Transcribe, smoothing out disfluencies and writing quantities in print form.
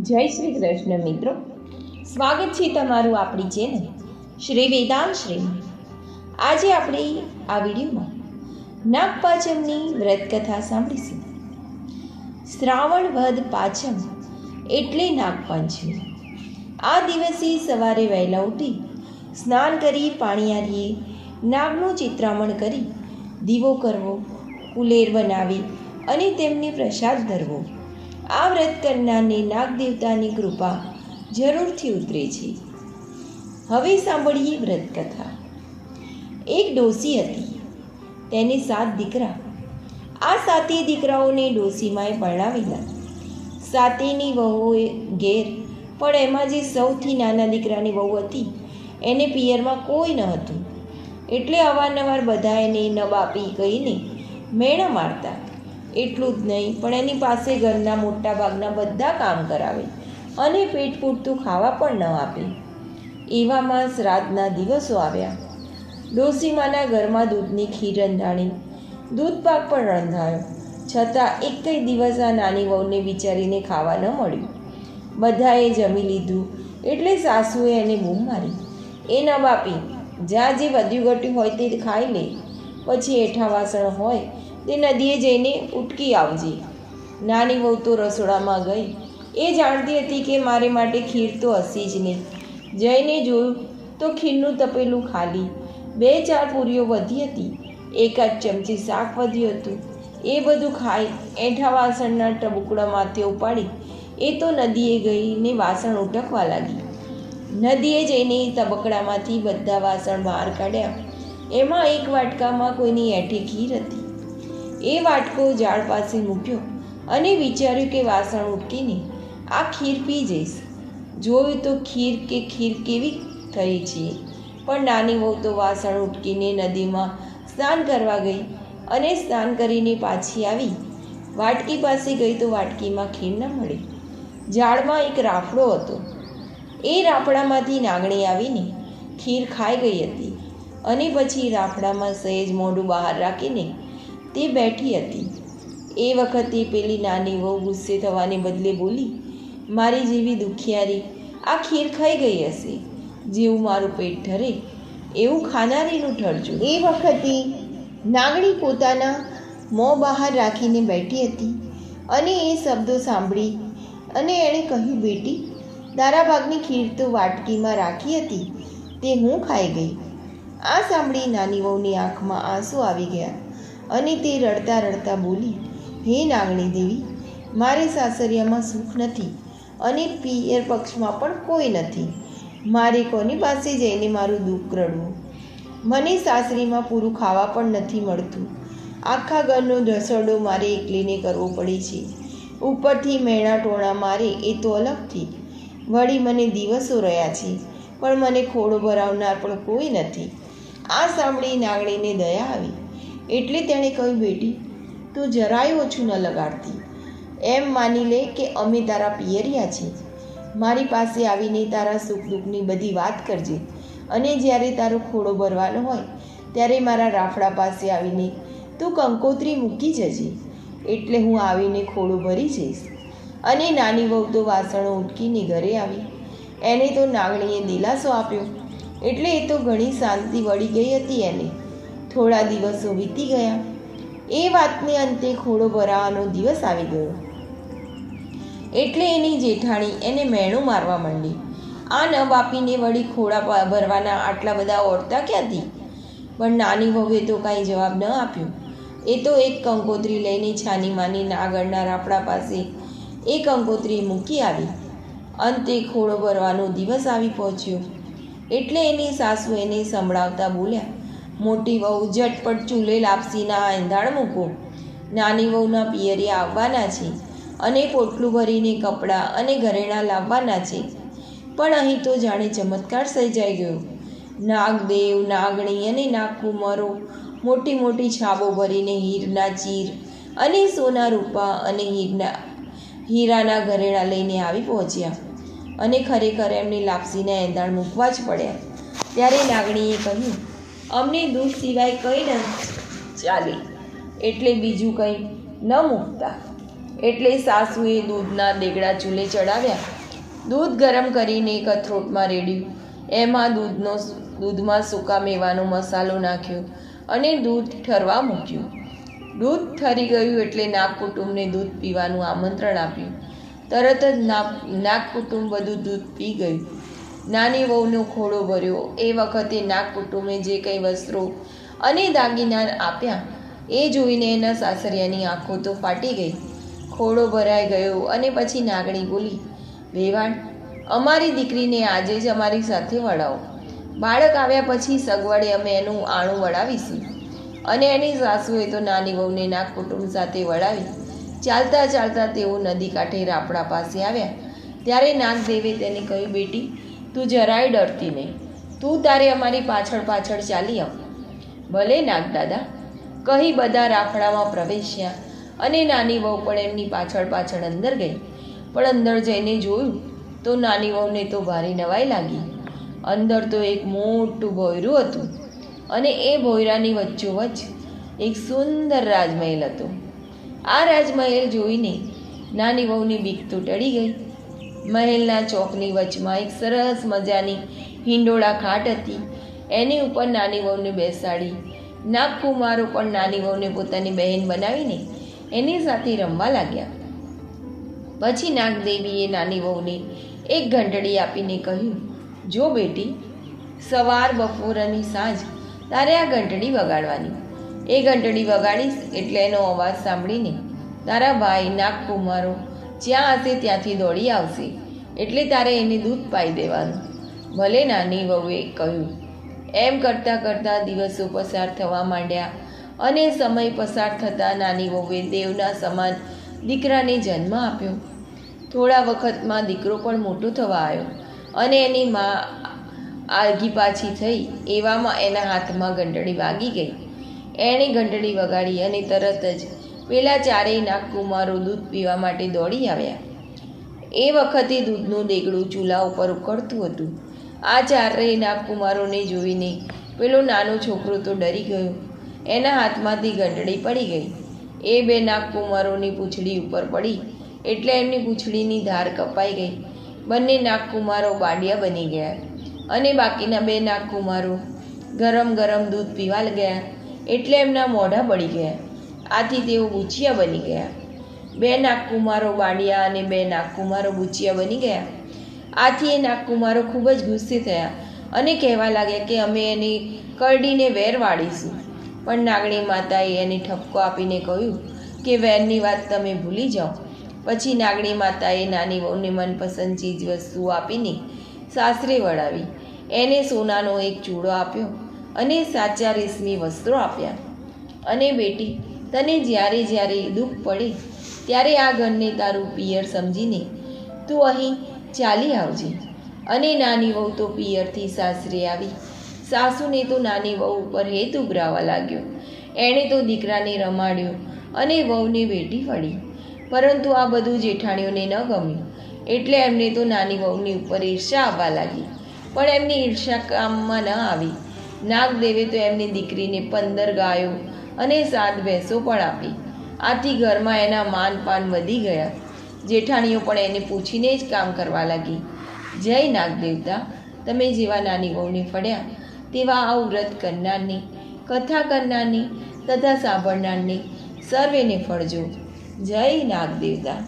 જય શ્રી કૃષ્ણ મિત્રો, સ્વાગત છે તમારું આપણી ચેનલ શ્રી વેદાંત શ્રીમાં. આજે આપણે આ વિડીયોમાં નાગપાંચમની વ્રતકથા સાંભળીશું. શ્રાવણ વદ પાંચમ એટલે નાગપંચમી. આ દિવસે સવારે વહેલા ઉઠી સ્નાન કરી પાણીયારીએ નાગનું ચિત્રામણ કરી દીવો કરવો, કુલેર બનાવી અને તેમને પ્રસાદ ધરવો. આ વ્રત કરનારને નાગદેવતાની કૃપા જરૂરથી ઉતરે છે. હવે સાંભળીએ વ્રતકથા. એક ડોસી હતી, તેને 7 દીકરા. આ 7 દીકરાઓને ડોસીમાએ પરણાવેલા. 7ની વહુએ ઘેર, પણ એમાં જે સૌથી નાના દીકરાની વહુ હતી એને પિયરમાં કોઈ ન હતું, એટલે અવારનવાર બધા એને નબ આપી કહીને મેણા મારતા. એટલું જ નહીં, પણ એની પાસે ઘરના મોટા ભાગના બધા કામ કરાવે અને પેટ પૂરતું ખાવા પણ ન આપે. એવામાં શ્રાદ્ધના દિવસો આવ્યા. ડોસીમાના ઘરમાં દૂધની ખીર રંધાણી, દૂધપાક પણ રંધાયો, છતાં એકેય દિવસ આ નાની વહુને વિચારીને ખાવા ન મળ્યું. બધાએ જમી લીધું એટલે સાસુએ એને બૂમ મારી, એ ન બાપી, જ્યાં જે વધ્યું ઘટ્યું હોય તે ખાઈ લે, પછી એઠા વાસણ હોય તે નદીએ જઈને ઉટકી આવજે. નાની વહુ તો રસોડામાં ગઈ. એ જાણતી હતી કે મારે માટે ખીર તો હસી જ નહીં. જઈને જોયું તો ખીરનું તપેલું ખાલી, 2-4 પૂરીઓ વધી હતી, 1 ચમચી શાક વધ્યું હતું. એ બધું ખાઈ એઠા વાસણના ટબુકડા માથે ઉપાડી એ તો નદીએ ગઈને વાસણ ઉટકવા લાગી. નદીએ જઈને તબકડામાંથી બધા વાસણ બહાર કાઢ્યા. એમાં એક વાટકામાં કોઈની એઠી ખીર હતી. એ વાટકો ઝાડ પાસે મૂક્યો અને વિચાર્યું કે વાસણ ઉટકીને આ ખીર પી જઈશ. જોયું તો ખીર કેવી થઈ છે. પણ નાની વહુ તો વાસણ ઉટકીને નદીમાં સ્નાન કરવા ગઈ અને સ્નાન કરીને પાછી આવી. વાટકી પાસે ગઈ તો વાટકીમાં ખીર ન મળી. ઝાડમાં એક રાફડો હતો. એ રાફડામાંથી નાગણી આવીને ખીર ખાઈ ગઈ હતી અને પછી રાફડામાં સહેજ મોઢું બહાર રાખીને તે બેઠી હતી. એ વખતે પેલી નાની વહુ ગુસ્સે થવાને બદલે બોલી, મારી જેવી દુખિયારી આ ખીર ખાઈ ગઈ હશે. જેવું મારું પેટ ઠરે એવું ખાનારીનું ઠરજો. એ વખતે નાગણી પોતાના મોં બહાર રાખીને બેઠી હતી અને એ શબ્દો સાંભળી અને એણે કહ્યું, બેટી, તારા ભાગની ખીર તો વાટકીમાં રાખી હતી તે હું ખાઈ ગઈ. આ સાંભળી નાની વહુની આંખમાં આંસુ આવી ગયા અને તે રડતા રડતા બોલી, હે નાગણી દેવી, મારે સાસરિયામાં સુખ નથી અને પિયર પક્ષમાં પણ કોઈ નથી. મારે કોની પાસે જઈને મારું દુઃખ રડવું? મને સાસરીમાં પૂરું ખાવા પણ નથી મળતું. આખા ઘરનો રસોડો મારે એકલીને કરવો પડે છે. ઉપરથી મેણા ટોણા મારે એ તો અલગથી. વળી મને દિવસો રહ્યા છે, પણ મને ખોડો ભરાવનાર પણ કોઈ નથી. આ સાંભળી નાગણીને દયા આવી એટલે તેણે કહ્યું, બેટી, તું જરાય ઓછું ન લગાડતી. એમ માની લે કે અમે તારા પિયરિયા છીએ. મારી પાસે આવીને તારા સુખ દુઃખની બધી વાત કરજે અને જ્યારે તારો ખોડો ભરવાનો હોય ત્યારે મારા રાફડા પાસે આવીને તું કંકોત્રી મૂકી જજે, એટલે હું આવીને ખોડો ભરી જઈશ. અને નાની વહુ તો વાસણો ઉટકીને ઘરે આવી. એને તો નાગણીએ દિલાસો આપ્યો એટલે એ તો ઘણી શાંતિ વળી ગઈ હતી. એને થોડા દિવસો વીતી ગયા. એ વાતને અંતે ખોડો ભરાવાનો દિવસ આવી ગયો એટલે એની જેઠાણી એને મેણું મારવા માંડી. આ ન બાપીને વળી ખોડા ભરવાના આટલા બધા ઓરતા ક્યાંથી? પણ નાની વહુએ તો કાંઈ જવાબ ન આપ્યો. એ તો એક કંકોત્રી લઈને છાની માની નાગરના રાફડા પાસે એ કંકોત્રી મૂકી આવી. અંતે ખોડો ભરવાનો દિવસ આવી પહોંચ્યો એટલે એની સાસુ એને સંભળાવતા બોલ્યા, મોટી વહુ, ઝટપટ ચૂલે લાપસીના એંધાણ મૂકો. નાની વહુના પિયરિયા આવવાના છે અને પોટલું ભરીને કપડાં અને ઘરેણાં લાવવાના છે. પણ અહીં તો જાણે ચમત્કાર સર્જાઈ ગયો. નાગદેવ, નાગણી અને નાગકુમારો મોટી મોટી છાબો ભરીને હીરના ચીર અને સોના રૂપા અને હીરાના ઘરેણાં લઈને આવી પહોંચ્યા અને ખરેખર એમને લાપસીના એંધાણ મૂકવા જ પડ્યા. ત્યારે નાગણીએ કહ્યું, અમને દૂધ સિવાય કંઈ ન ચાલે, એટલે બીજું કંઈ ન મૂકતા. એટલે સાસુએ દૂધના દેગડા ચૂલે ચડાવ્યા. દૂધ ગરમ કરીને કથરોટમાં રેડ્યું. એમાં દૂધમાં સૂકા મેવાનો મસાલો નાખ્યો અને દૂધ ઠરવા મૂક્યું. દૂધ ઠરી ગયું એટલે નાગ કુટુંબને દૂધ પીવાનું આમંત્રણ આપ્યું. તરત જ નાગ કુટુંબ બધું દૂધ પી ગયું. નાની વહુનો ખોળો ભર્યો. એ વખતે નાગ કુટુંબે જે કંઈ વસ્ત્રો અને દાગીના આપ્યા એ જોઈને એના સાસરિયાની આંખો તો ફાટી ગઈ. ખોળો ભરાઈ ગયો અને પછી નાગણી બોલી, વેવાણ, અમારી દીકરીને આજે જ અમારી સાથે વળાવો. બાળક આવ્યા પછી સગવડે અમે એનું આણું વળાવીશું. અને એની સાસુએ તો નાની વહુને નાગ કુટુંબ સાથે વળાવી. ચાલતા ચાલતા તેઓ નદી કાંઠે રાપડા પાસે આવ્યા. ત્યારે નાગદેવે તેને કહ્યું, બેટી, તું જરાય ડરતી નહીં. તું તારે અમારી પાછળ પાછળ ચાલી આવ. ભલે નાગદાદા, કહી બધા રાફડામાં પ્રવેશ્યા અને નાની વહુ પણ એમની પાછળ પાછળ અંદર ગઈ. પણ અંદર જઈને જોયું તો નાની વહુને તો ભારે નવાઈ લાગી. અંદર તો એક મોટું ભોંયરું હતું અને એ ભોંયરાની વચ્ચોવચ્ચ એક સુંદર રાજમહેલ હતો. આ રાજમહેલ જોઈને નાની વહુની બીક તો ટળી ગઈ. મહેલના ચોકની વચમાં એક સરસ મજાની હિંડોળા ખાટ હતી. એની ઉપર નાની વહુને બેસાડી નાગકુમારો પણ નાની વહુને પોતાની બહેન બનાવીને એની સાથે રમવા લાગ્યા. પછી નાગદેવીએ નાની વહુને એક ઘંટડી આપીને કહ્યું, જો બેટી, સવાર, બપોર અને સાંજ તારે આ ઘંટડી વગાડવાની. એ ઘંટડી વગાડીશ એટલે એનો અવાજ સાંભળીને તારા ભાઈ નાગકુમારો જ્યાં હશે ત્યાંથી દોડી આવશે. એટલે તારે એને દૂધ પાઈ દેવાનું. ભલે, નાની વહુએ કહ્યું. એમ કરતાં કરતાં દિવસો પસાર થવા માંડ્યા અને સમય પસાર થતાં નાની વહુએ દેવના સમાન દીકરાને જન્મ આપ્યો. થોડા વખતમાં દીકરો પણ મોટો થવા આવ્યો અને એની મા આગી પાછી થઈ. એવામાં એના હાથમાં ઘંટડી વાગી ગઈ. એણે ઘંટડી વગાડી અને તરત જ પેલા ચારેય નાગકુમારો દૂધ પીવા માટે દોડી આવ્યા. એ વખતે દૂધનું દેગડું ચૂલા ઉપર ઉકળતું હતું. આ ચારેય નાગકુમારોને જોઈને પેલો નાનો છોકરો તો ડરી ગયો. એના હાથમાંથી ઘંટડી પડી ગઈ. એ બે નાગકુમારોની પૂંછડી ઉપર પડી એટલે એમની પૂંછડીની ધાર કપાઈ ગઈ. બંને નાગકુમારો બાડિયા બની ગયા અને બાકીના બે નાગકુમારો ગરમ ગરમ દૂધ પીવા ગયા એટલે એમના મોઢા બળી ગયા. આથી તેઓ બુચિયા બની ગયા. બે નાગકુમારો બાડિયા અને બે નાગકુમારો બુચિયા બની ગયા. આથી એ નાગકુમારો ખૂબ જ ગુસ્સે થયા અને કહેવા લાગ્યા કે અમે એની કરડીને વેર વાળીશું. પણ નાગણી માતાએ એને ઠપકો આપીને કહ્યું કે વેરની વાત તમે ભૂલી જાઓ. પછી નાગણી માતાએ નાની વહુને મનપસંદ ચીજ વસ્તુઓ આપીને સાસરે વળાવી. એને સોનાનો એક ચૂડો આપ્યો અને સાચા રેશમી વસ્ત્રો આપ્યા. અને બેટી, તને જ્યારે જ્યારે દુઃખ પડે ત્યારે આ ઘરને તારું પિયર સમજીને તું અહીં ચાલી આવજે. અને નાની વહુ તો પિયરથી સાસરે આવી. સાસુને તો નાની વહુ ઉપર હેત ઉભરાવા લાગ્યો. એણે તો દીકરાને રમાડ્યો અને વહુને વેઠી ફળી. પરંતુ આ બધું જેઠાણીઓને ન ગમ્યું એટલે એમને તો નાની વહુની ઉપર ઈર્ષા આવવા લાગી. પણ એમની ઈર્ષા કામમાં ન આવી. નાગદેવે તો એમની દીકરીને 15 ગાયો અને 7 ભેંસો પણ આપી. આથી ઘરમાં એના માન પાન વધી ગયા. જેઠાણીઓ પણ એને પૂછીને જ કામ કરવા લાગી. જય નાગદેવતા, તમે જેવા નાની વહુને ફળ્યા તેવા આ વ્રત કરનારની, કથા કરનારની તથા સાંભળનારની સર્વેને ફળજો. જય નાગદેવતા.